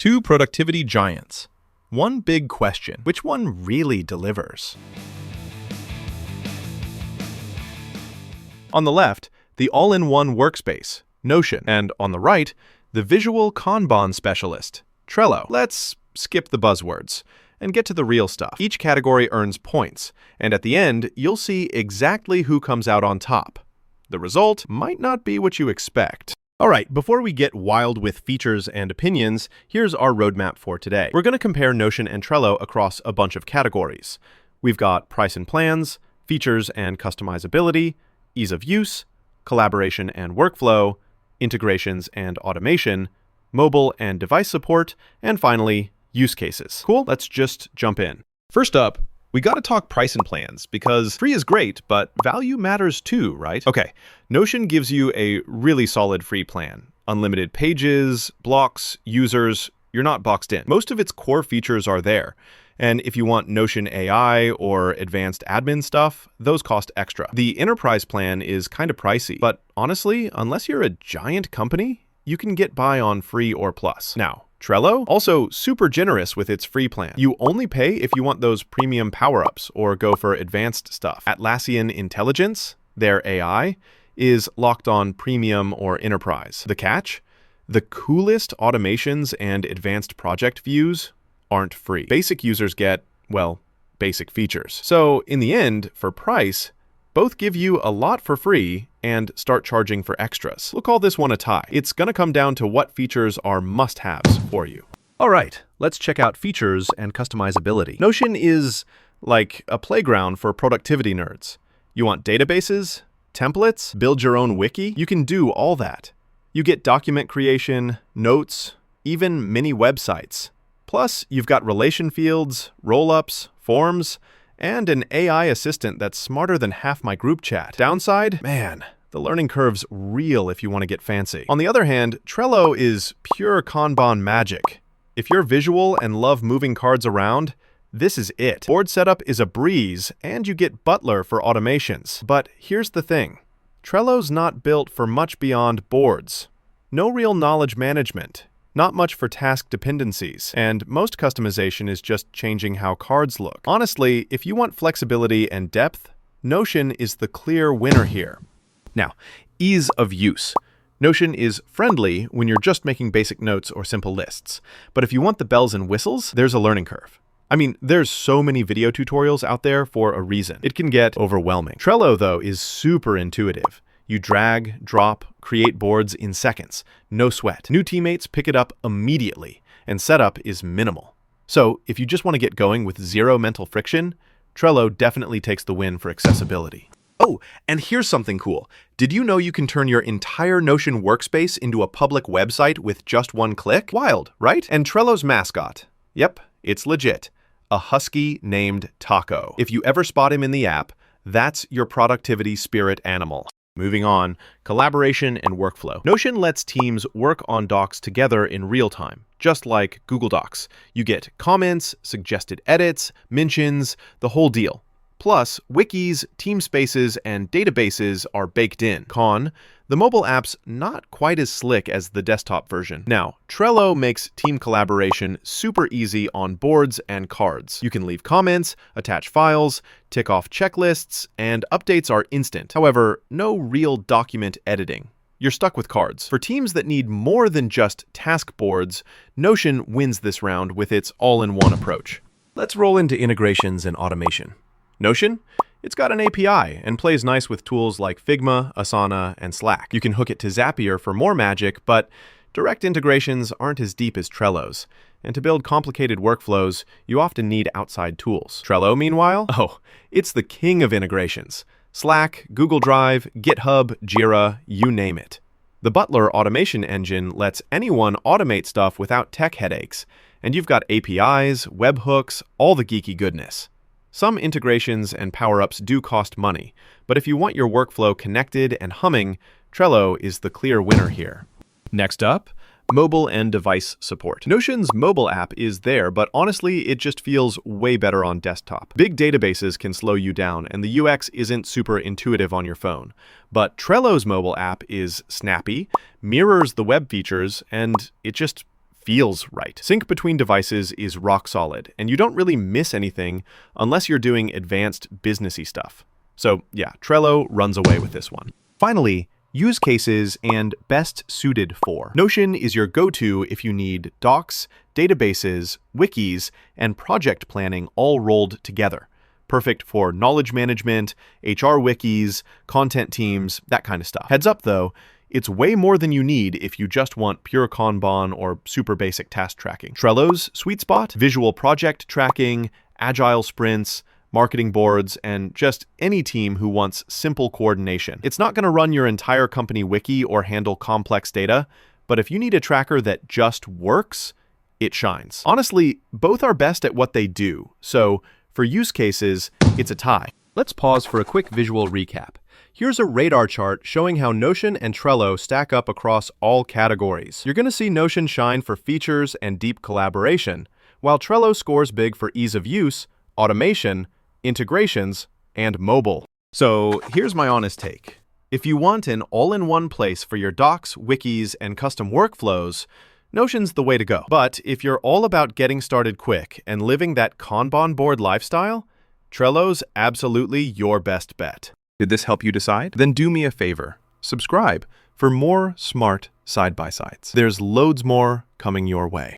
Two productivity giants. One big question: which one really delivers? On the left, the all-in-one workspace, Notion, and on the right, the visual Kanban specialist, Trello. Let's skip the buzzwords and get to the real stuff. Each category earns points, and at the end, you'll see exactly who comes out on top. The result might not be what you expect. All right, before we get wild with features and opinions, here's our roadmap for today. We're going to compare Notion and Trello across a bunch of categories. We've got price and plans, features and customizability, ease of use, collaboration and workflow, integrations and automation, mobile and device support, and finally, use cases. Cool, let's just jump in. First up, we got to talk price and plans, because free is great, but value matters too, right? Okay, Notion gives you a really solid free plan. Unlimited pages, blocks, users, you're not boxed in. Most of its core features are there. And if you want Notion AI or advanced admin stuff, those cost extra. The enterprise plan is kind of pricey, but honestly, unless you're a giant company, you can get by on free or plus. Now, Trello, also super generous with its free plan. You only pay if you want those premium power-ups or go for advanced stuff. Atlassian Intelligence, their AI, is locked on premium or enterprise. The catch? The coolest automations and advanced project views aren't free. Basic users get, well, basic features. So in the end, for price, both give you a lot for free and start charging for extras. We'll call this one a tie. It's gonna come down to what features are must-haves for you. All right, let's check out features and customizability. Notion is like a playground for productivity nerds. You want databases, templates, build your own wiki? You can do all that. You get document creation, notes, even mini websites. Plus, you've got relation fields, roll-ups, forms, and an AI assistant that's smarter than half my group chat. Downside? Man, the learning curve's real if you want to get fancy. On the other hand, Trello is pure Kanban magic. If you're visual and love moving cards around, this is it. Board setup is a breeze, and you get Butler for automations. But here's the thing. Trello's not built for much beyond boards. No real knowledge management. Not much for task dependencies, and most customization is just changing how cards look. Honestly, if you want flexibility and depth, Notion is the clear winner here. Now, ease of use. Notion is friendly when you're just making basic notes or simple lists, but if you want the bells and whistles, there's a learning curve. I mean, there's so many video tutorials out there for a reason. It can get overwhelming. Trello, though, is super intuitive. You drag, drop, create boards in seconds. No sweat. New teammates pick it up immediately, and setup is minimal. So, if you just want to get going with zero mental friction, Trello definitely takes the win for accessibility. Oh, and here's something cool. Did you know you can turn your entire Notion workspace into a public website with just one click? Wild, right? And Trello's mascot. Yep, it's legit. A husky named Taco. If you ever spot him in the app, that's your productivity spirit animal. Moving on, collaboration and workflow. Notion lets teams work on docs together in real time, just like Google Docs. You get comments, suggested edits, mentions, the whole deal. Plus, wikis, team spaces, and databases are baked in. Con, the mobile app's not quite as slick as the desktop version. Now, Trello makes team collaboration super easy on boards and cards. You can leave comments, attach files, tick off checklists, and updates are instant. However, no real document editing. You're stuck with cards. For teams that need more than just task boards, Notion wins this round with its all-in-one approach. Let's roll into integrations and automation. Notion? It's got an API and plays nice with tools like Figma, Asana, and Slack. You can hook it to Zapier for more magic, but direct integrations aren't as deep as Trello's. And to build complicated workflows, you often need outside tools. Trello, meanwhile? Oh, it's the king of integrations. Slack, Google Drive, GitHub, Jira, you name it. The Butler automation engine lets anyone automate stuff without tech headaches. And you've got APIs, webhooks, all the geeky goodness. Some integrations and power-ups do cost money, but if you want your workflow connected and humming, Trello is the clear winner here. Next up, mobile and device support. Notion's mobile app is there, but honestly, it just feels way better on desktop. Big databases can slow you down, and the UX isn't super intuitive on your phone. But Trello's mobile app is snappy, mirrors the web features, and it just feels right. Sync between devices is rock solid, and you don't really miss anything unless you're doing advanced businessy stuff. So yeah, Trello runs away with this one. Finally, use cases and best suited for. Notion is your go-to if you need docs, databases, wikis, and project planning all rolled together. Perfect for knowledge management, HR wikis, content teams, that kind of stuff. Heads up though, it's way more than you need if you just want pure Kanban or super basic task tracking. Trello's sweet spot: visual project tracking, agile sprints, marketing boards, and just any team who wants simple coordination. It's not going to run your entire company wiki or handle complex data, but if you need a tracker that just works, it shines. Honestly, both are best at what they do, so for use cases, it's a tie. Let's pause for a quick visual recap. Here's a radar chart showing how Notion and Trello stack up across all categories. You're going to see Notion shine for features and deep collaboration, while Trello scores big for ease of use, automation, integrations, and mobile. So here's my honest take. If you want an all-in-one place for your docs, wikis, and custom workflows, Notion's the way to go. But if you're all about getting started quick and living that Kanban board lifestyle, Trello's absolutely your best bet. Did this help you decide? Then do me a favor. Subscribe for more smart side-by-sides. There's loads more coming your way.